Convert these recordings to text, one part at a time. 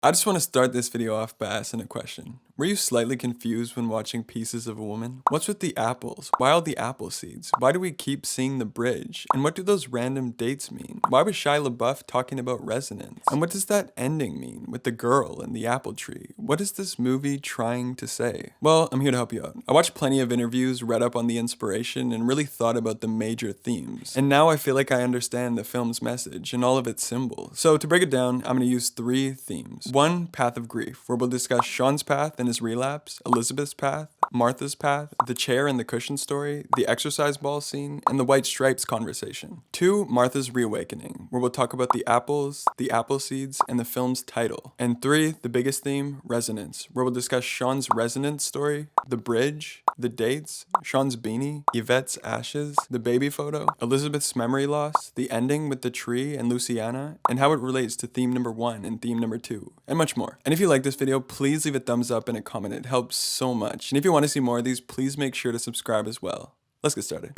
I just want to start this video off by asking a question. Were you slightly confused when watching Pieces of a Woman? What's with the apples? Why all the apple seeds? Why do we keep seeing the bridge? And what do those random dates mean? Why was Shia LaBeouf talking about resonance? And what does that ending mean with the girl and the apple tree? What is this movie trying to say? Well, I'm here to help you out. I watched plenty of interviews, read up on the inspiration, and really thought about the major themes. And now I feel like I understand the film's message and all of its symbols. So to break it down, I'm going to use 3 themes. 1, path of grief, where we'll discuss Sean's path and his relapse, Elizabeth's path, Martha's path, the chair and the cushion story, the exercise ball scene, and the white stripes conversation. 2, Martha's reawakening, where we'll talk about the apples, the apple seeds, and the film's title. And 3, the biggest theme, resonance, where we'll discuss Sean's resonance story, the bridge, the dates, Sean's beanie, Yvette's ashes, the baby photo, Elizabeth's memory loss, the ending with the tree and Luciana, and how it relates to theme number 1 and theme number 2, and much more. And if you like this video, please leave a thumbs up and a comment. It helps so much. And if you want to see more of these, please make sure to subscribe as well. Let's get started.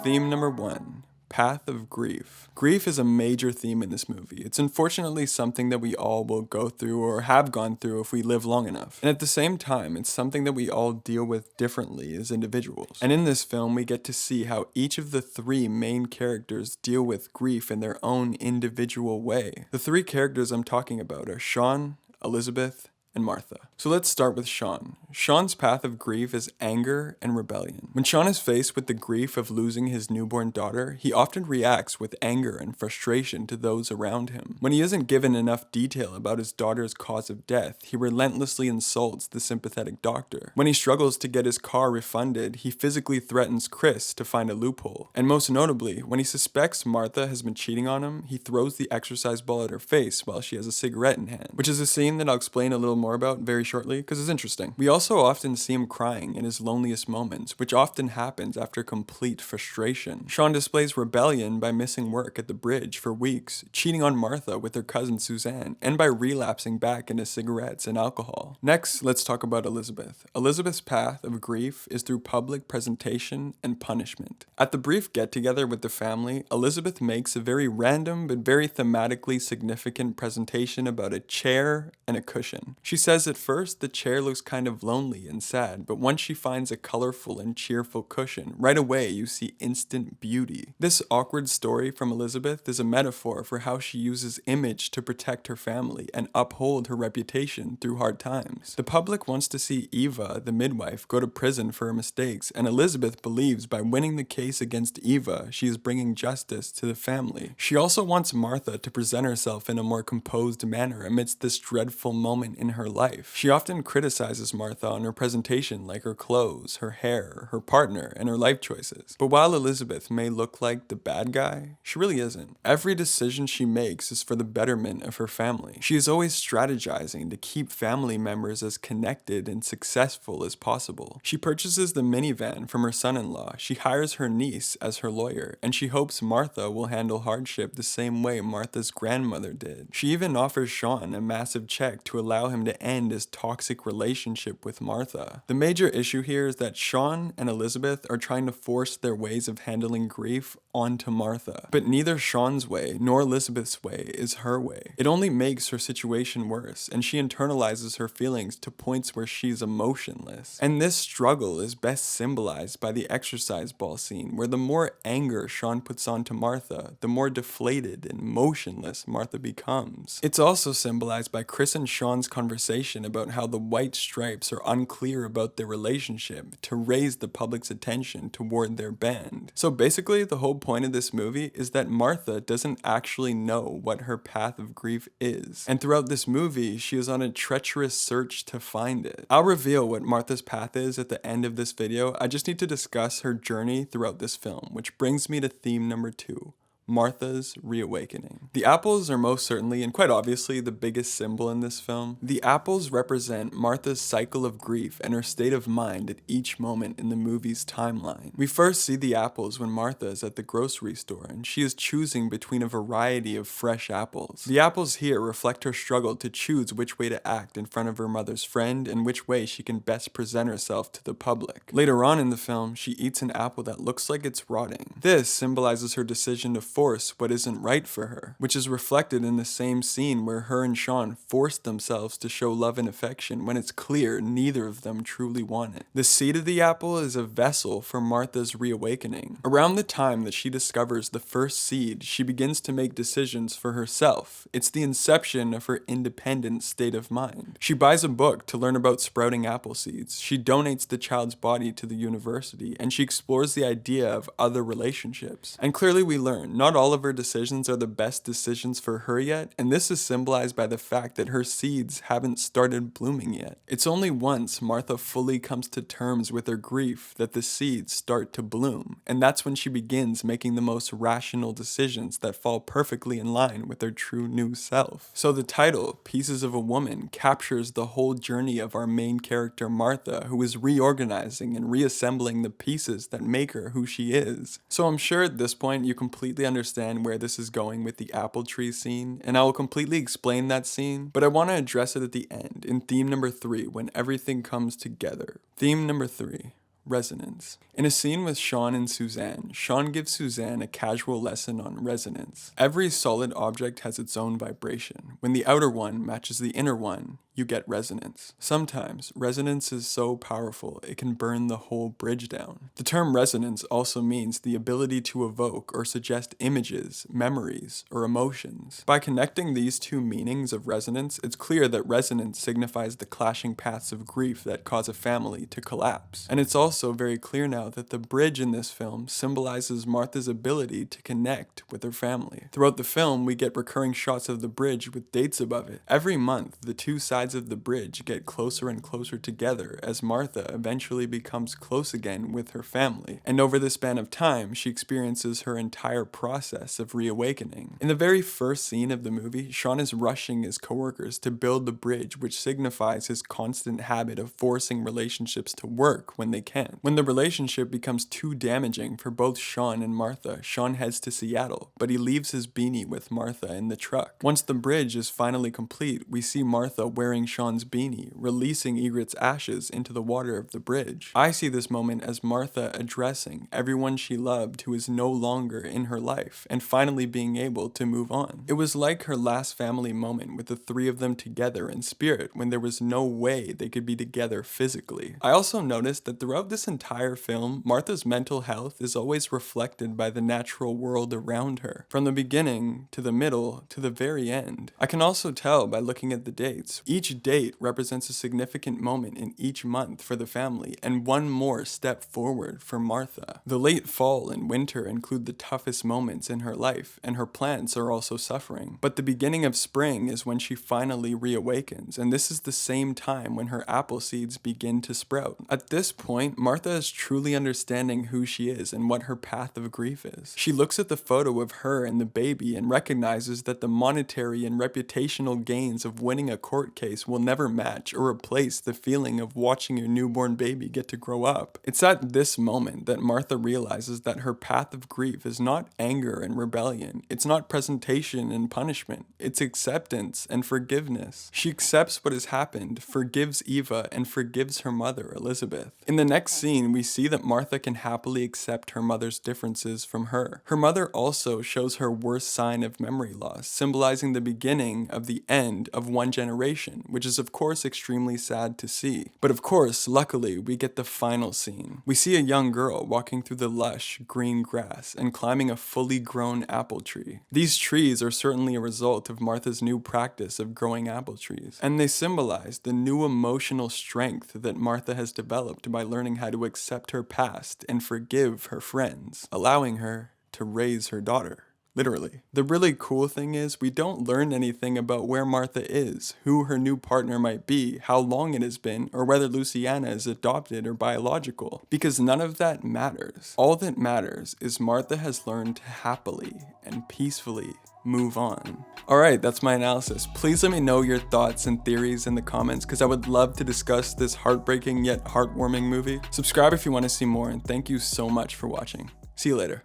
Theme number 1. Path of grief. Grief is a major theme in this movie. It's unfortunately something that we all will go through or have gone through if we live long enough. And at the same time, it's something that we all deal with differently as individuals. And in this film, we get to see how each of the 3 main characters deal with grief in their own individual way. The 3 characters I'm talking about are Sean, Elizabeth, and Martha. So let's start with Sean. Sean's path of grief is anger and rebellion. When Sean is faced with the grief of losing his newborn daughter, he often reacts with anger and frustration to those around him. When he isn't given enough detail about his daughter's cause of death, he relentlessly insults the sympathetic doctor. When he struggles to get his car refunded, he physically threatens Chris to find a loophole. And most notably, when he suspects Martha has been cheating on him, he throws the exercise ball at her face while she has a cigarette in hand, which is a scene that I'll explain a little more about very shortly because it's interesting. We also often see him crying in his loneliest moments, which often happens after complete frustration. Sean displays rebellion by missing work at the bridge for weeks, cheating on Martha with her cousin Suzanne, and by relapsing back into cigarettes and alcohol. Next, let's talk about Elizabeth. Elizabeth's path of grief is through public presentation and punishment. At the brief get-together with the family, Elizabeth makes a very random but very thematically significant presentation about a chair and a cushion. She says at first the chair looks kind of lonely and sad, but once she finds a colorful and cheerful cushion, right away you see instant beauty. This awkward story from Elizabeth is a metaphor for how she uses image to protect her family and uphold her reputation through hard times. The public wants to see Eva, the midwife, go to prison for her mistakes, and Elizabeth believes by winning the case against Eva, she is bringing justice to the family. She also wants Martha to present herself in a more composed manner amidst this dreadful moment in her life. She often criticizes Martha on her presentation, like her clothes, her hair, her partner, and her life choices. But while Elizabeth may look like the bad guy, she really isn't. Every decision she makes is for the betterment of her family. She is always strategizing to keep family members as connected and successful as possible. She purchases the minivan from her son-in-law, she hires her niece as her lawyer, and she hopes Martha will handle hardship the same way Martha's grandmother did. She even offers Sean a massive check to allow him to end his toxic relationship with Martha. The major issue here is that Sean and Elizabeth are trying to force their ways of handling grief onto Martha. But neither Sean's way nor Elizabeth's way is her way. It only makes her situation worse, and she internalizes her feelings to points where she's emotionless. And this struggle is best symbolized by the exercise ball scene, where the more anger Sean puts onto Martha, the more deflated and motionless Martha becomes. It's also symbolized by Chris and Sean's conversation about how the white stripes are unclear about their relationship to raise the public's attention toward their band. So basically, the whole point of this movie is that Martha doesn't actually know what her path of grief is. And throughout this movie, she is on a treacherous search to find it. I'll reveal what Martha's path is at the end of this video. I just need to discuss her journey throughout this film, which brings me to theme number 2. Martha's reawakening. The apples are most certainly and quite obviously the biggest symbol in this film. The apples represent Martha's cycle of grief and her state of mind at each moment in the movie's timeline. We first see the apples when Martha is at the grocery store and she is choosing between a variety of fresh apples. The apples here reflect her struggle to choose which way to act in front of her mother's friend and which way she can best present herself to the public. Later on in the film, she eats an apple that looks like it's rotting. This symbolizes her decision to force what isn't right for her, which is reflected in the same scene where her and Sean forced themselves to show love and affection when it's clear neither of them truly want it. The seed of the apple is a vessel for Martha's reawakening. Around the time that she discovers the first seed, she begins to make decisions for herself. It's the inception of her independent state of mind. She buys a book to learn about sprouting apple seeds. She donates the child's body to the university, and she explores the idea of other relationships. And clearly we learn, not all of her decisions are the best decisions for her yet, and this is symbolized by the fact that her seeds haven't started blooming yet. It's only once Martha fully comes to terms with her grief that the seeds start to bloom, and that's when she begins making the most rational decisions that fall perfectly in line with her true new self. So the title, Pieces of a Woman, captures the whole journey of our main character Martha, who is reorganizing and reassembling the pieces that make her who she is. So I'm sure at this point you completely understand where this is going with the apple tree scene, and I will completely explain that scene, but I want to address it at the end, in theme number 3, when everything comes together. Theme number 3. Resonance. In a scene with Sean and Suzanne, Sean gives Suzanne a casual lesson on resonance. Every solid object has its own vibration. When the outer one matches the inner one, you get resonance. Sometimes, resonance is so powerful it can burn the whole bridge down. The term resonance also means the ability to evoke or suggest images, memories, or emotions. By connecting these two meanings of resonance, it's clear that resonance signifies the clashing paths of grief that cause a family to collapse. And it's also very clear now that the bridge in this film symbolizes Martha's ability to connect with her family. Throughout the film, we get recurring shots of the bridge with dates above it. Every month, the two sides of the bridge get closer and closer together as Martha eventually becomes close again with her family. And over the span of time, she experiences her entire process of reawakening. In the very first scene of the movie, Sean is rushing his coworkers to build the bridge, which signifies his constant habit of forcing relationships to work when they can. When the relationship becomes too damaging for both Sean and Martha, Sean heads to Seattle, but he leaves his beanie with Martha in the truck. Once the bridge is finally complete, we see Martha wearing Sean's beanie, releasing Egret's ashes into the water of the bridge. I see this moment as Martha addressing everyone she loved who is no longer in her life, and finally being able to move on. It was like her last family moment with the three of them together in spirit when there was no way they could be together physically. I also noticed that throughout this entire film, Martha's mental health is always reflected by the natural world around her, from the beginning to the middle to the very end. I can also tell by looking at the dates. Each date represents a significant moment in each month for the family, and one more step forward for Martha. The late fall and winter include the toughest moments in her life, and her plants are also suffering. But the beginning of spring is when she finally reawakens, and this is the same time when her apple seeds begin to sprout. At this point, Martha is truly understanding who she is and what her path of grief is. She looks at the photo of her and the baby and recognizes that the monetary and reputational gains of winning a court case will never match or replace the feeling of watching your newborn baby get to grow up. It's at this moment that Martha realizes that her path of grief is not anger and rebellion. It's not presentation and punishment. It's acceptance and forgiveness. She accepts what has happened, forgives Eva, and forgives her mother, Elizabeth. In the next scene, we see that Martha can happily accept her mother's differences from her. Her mother also shows her worst sign of memory loss, symbolizing the beginning of the end of one generation, which is of course extremely sad to see. But of course, luckily, we get the final scene. We see a young girl walking through the lush, green grass and climbing a fully grown apple tree. These trees are certainly a result of Martha's new practice of growing apple trees, and they symbolize the new emotional strength that Martha has developed by learning how to accept her past and forgive her friends, allowing her to raise her daughter. Literally. The really cool thing is we don't learn anything about where Martha is, who her new partner might be, how long it has been, or whether Luciana is adopted or biological, because none of that matters. All that matters is Martha has learned to happily and peacefully move on. Alright, that's my analysis. Please let me know your thoughts and theories in the comments because I would love to discuss this heartbreaking yet heartwarming movie. Subscribe if you want to see more, and thank you so much for watching. See you later.